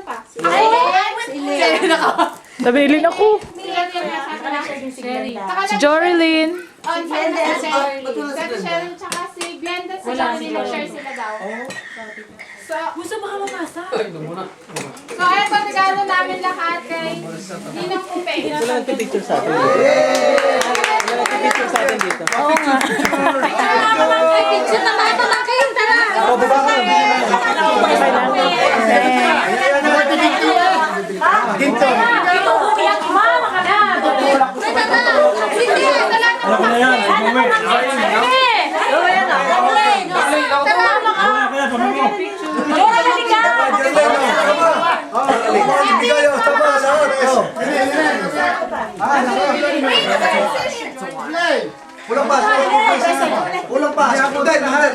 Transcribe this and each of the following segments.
pa? Tabilin ako. Si Jorilyn. Sharon tsaka si Glenda sila nag-share sila daw. So, gusto mo ka mamasa? So, ayun po, regalo namin lahat kay Ninang Upe. Wala nagpipicture sa atin. Wala nagpipicture sa atin dito. Oo nga. Picture na mga talakayin, tara! Ginto. Ito, umiyak ma, makana! Alam ko na yan. Ulang pa. Ulang pa. Dahil mahal.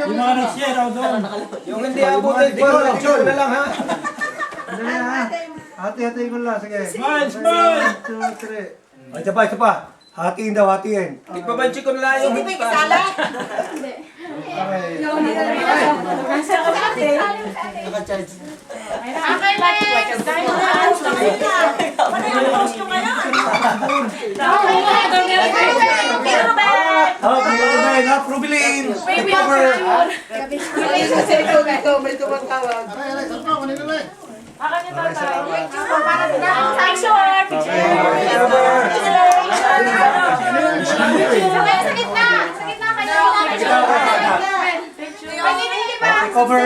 Yung mga nag-share ako doon. Yung hindi abutin ko, nag-share na lang ha. Hati-hati ko lang. Sige. Smile, smile! 1, 2, 3. Ay, isa pa. Hatiin daw, hatiin. Ipabanchi ko na lang yung Hindi pa ikasala. naka-charge. Okay, next! Ano yung post ko ngayon? Okay, na, Rubilin. Cover. Sa gitna! Sa gitna kayo! Cover.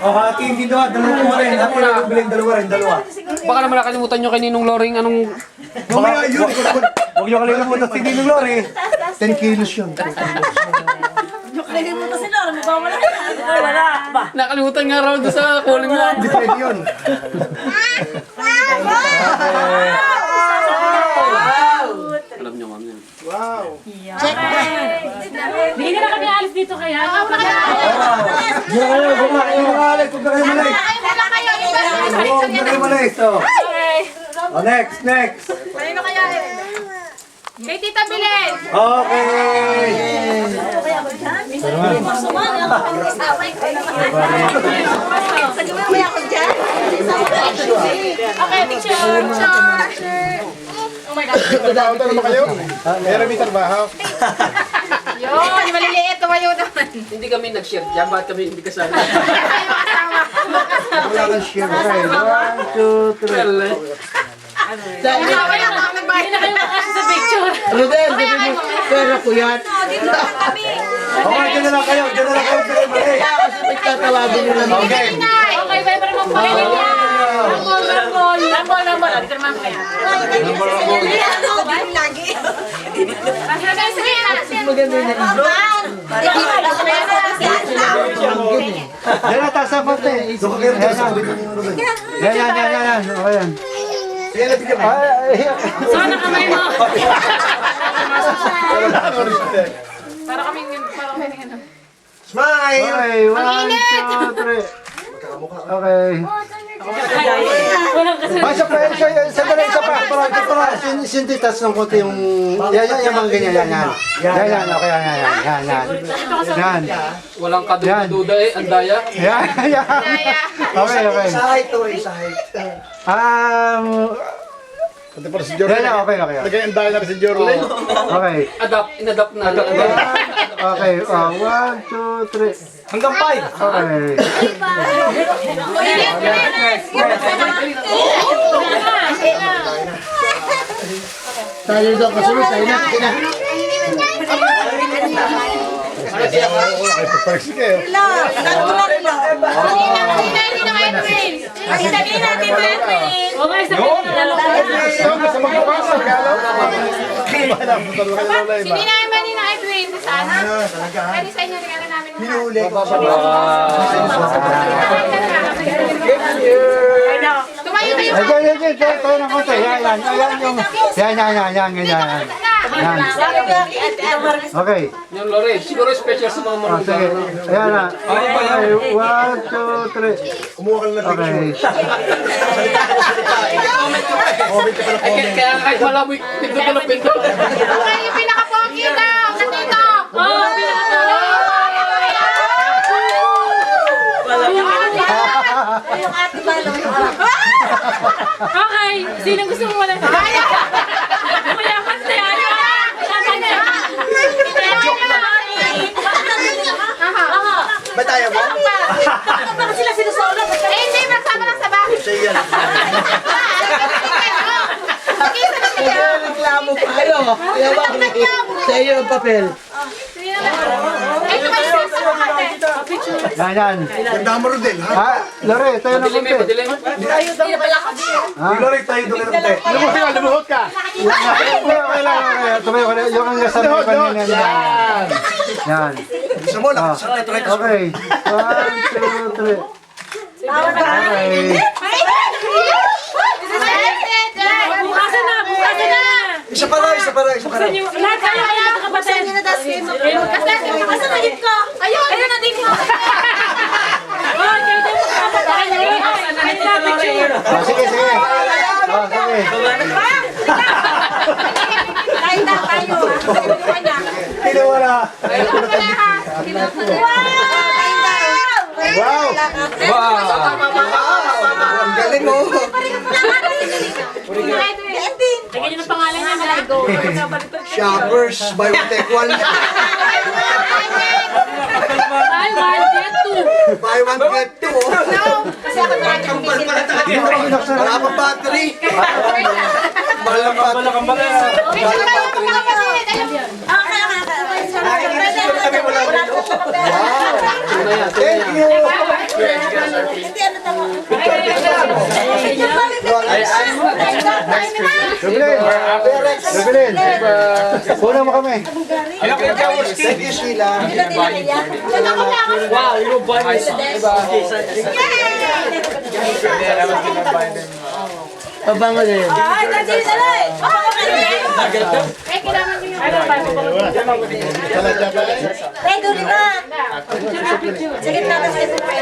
Oh, hatiin din daw. Dalawa rin. Hatiin na Rubilin. Dalawa. Baka naman nakalimutan nyo kay Ninong Loring anong... Mamaya yun. Huwag niyo kalimutan si Ninong Lori. 10 kilos yun. Lagay mo pa sila. Ano ba wala? Wala ba? Nakalimutan nga raw doon sa calling mo. Hindi pwede yun. Alam nyo ma'am yan. Hindi na kami alis dito kaya. Yung mga alay. Kung na kayo malay. Huwag na kayo malay. Oh, next. Kanino kaya? Kay Tita Bilen! Okay. Suman. Sagawin ako dyan. Okay, picture! Oh my God! Trabaho na naman kayo? Meron may trabaho. Yun, maliliit, tumayo naman. Hindi kami nag-share dyan. Bakit kami hindi kasali? Wala kang share. 1, 2, 3. Well, eh. Wala pa ako nagbayad na kayo makasya sa picture. Rodel, sabi mo, pera ko yan. Okay, dyan na lang kayo. Malay. Kasi may tatawagin nyo lang. Okay. Okay, bye para magpapalala niya. Rambol. Dito naman kaya. Lagi. Sige na. Maganda yun. Yan na, taas na pati. Doon kayo taas na. Yan. Okay yan. Sana kamay mo. Para kaming ano. Smile! Okay, 1, 2, 3. Okay. Isa pa. Sintitas ng konti yung... Yan, mga ganyan. Yan. Okay, yan. Walang kaduda eh. Ang daya. Yan. Okay. Isa height. Pati para si Yan, Jordan. okay. Lagay ang dahil na si Jordan. Okay. Inadapt na. Okay, 1, 2, 3. Hanggang 5. Okay. Tayo daw kasunod. Tayo na. Okay, pagparks kayo. Okay, sabihin na lang. Sa magbukas, sa regalo. Hindi namin ba ni Edwin? Sana? Pwede sa inyo, regalo namin. Hinuli. Tumayo tayo. Ay, tayo ng konti. Yan. Yan. Okay. Yung Lore, siguro special sa mga Ah, sige. marunong. Ayan na. Okay, 1, 2, 3. Kumuha ka lang ng Okay. Ay, kaya kahit wala mo, pindot ka ng pindot. Okay, yung pinaka-pogi daw. Nandito. Yung ate balong. Okay, sinong gusto mo wala? Mayaman na yan. Ba't tayo mo? Bakit ba sila sinusolong? Hindi, magsama lang sa bahay. Siya yan. Mag-isa na kayo. Reklamo pa kayo. Kaya ba, sa iyo ang papel. Ay, tumayo sa mga ate. Yan, yan. Ganda mo rin din, ha? Ah, Lore, tayo na Madilim eh, konti. madilim. Ha? Lorik, tayo doon ka ng tayo. Lumuhot ka. Okay lang, okay. Tumayo ka na. Yung ang gasabi ko kanina. Yan. Yan. Gusto mo lang. Okay. 1, 2, 3. Okay. Bukasan na, bukasan na. Isa pa lang, isa pa lang, isa pa lang. Lahat kayo kaya kapatid. Kasi naging ko. Ayun. Ayun na din ko. Oh, kayo din mo kapatid. Ay, na picture. Ah, sige, sige. Ah, sige. Kain na tayo. Tinawala. Wow! Wow. Ang galing mo. Lagyan niyo ng pangalan niya, Malago. Shoppers, buy one take one. Ay, one, get two. Buy one get two. Kasi ako talagang busy. Wala pa battery. Mahal ang battery. Thank you. Rubilin. Rubilin. Una mo kami. Thank you, Sheila. Wow, you know, buy this. Pabango din. Ay, nandiyan na lang. Eh, kailangan nyo yung... Ay, doon na. Sige, tapos ito pa.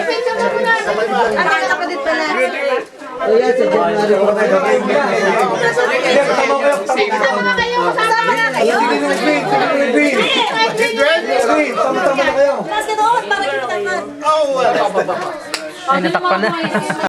Ang kapatid pala. Ayan, sa January ko na gawin. Kasama na kayo. Kasama na kayo. Mas ka doon, bakit kita man? Oh, Ay, natakpan na.